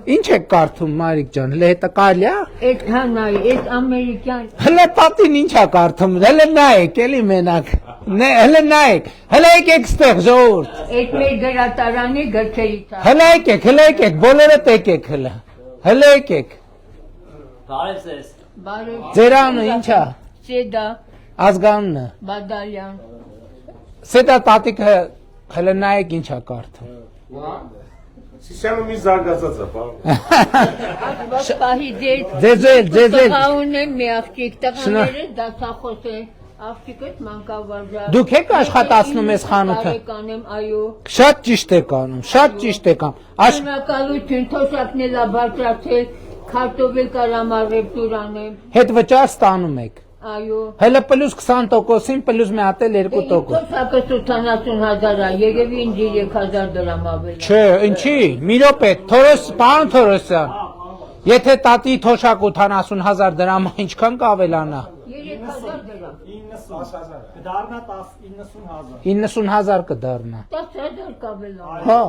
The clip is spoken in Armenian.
Ինչ եք կարդում Մարիկ ջան, հələ հետը կարելի է։ Այդքան նայ, այդ ամերիկյան։ Հələ տատին ինչ է կարդում, հələ նայեք, էլի մենակ։ Հələ նայեք, հələ եկեք ստեղ ժողովուրդ։ Այդ մեր գրատարանի գրքերից է։ Հələ եկեք, բոլորդ եկեք հələ։ Հələ եկեք։ Բարև ձեզ։ Բարև։ Ձեր անունը ինչ է։ Սեդա Ազգանունը։ Բադալյան։ Սեդա տատիկը հələ նայեք ինչ է կարդում։ Սիսյանը մի զարգացած է, պարոն։ Պահի Ձեզ տղաունեմ մի աղջիկ, տղաները դասախոս է, աղջիկըս մանկավարժա։ Դուք եք աշխատացնում ես խանութը։ Կանեմ, այո։ Շատ ճիշտ եք անում, շատ ճիշտ եք անում։ Շնորհակալություն, թոշակն էլ բարձրացել, քարտոֆիլ կարամարև տուրանեմ։ Հետ վճար ստանում եք։ Այո։ Հələ պլյուս 20%-ին պլյուս մի հատ էլ 2%։ Թոշակը 80,000 է, երևի ինձ 3,000 դրամ ավել։ Չէ, ինչի, մի րոպե, պարոն Թորոսյան, եթե տատի թոշակ 80,000 դրամ, ինչքան կավելանա։ 3,000 դրամ։ 90,000 կդառնա 90,000 90,000 կդառնա։ 10,000 կավելանա։ Հա։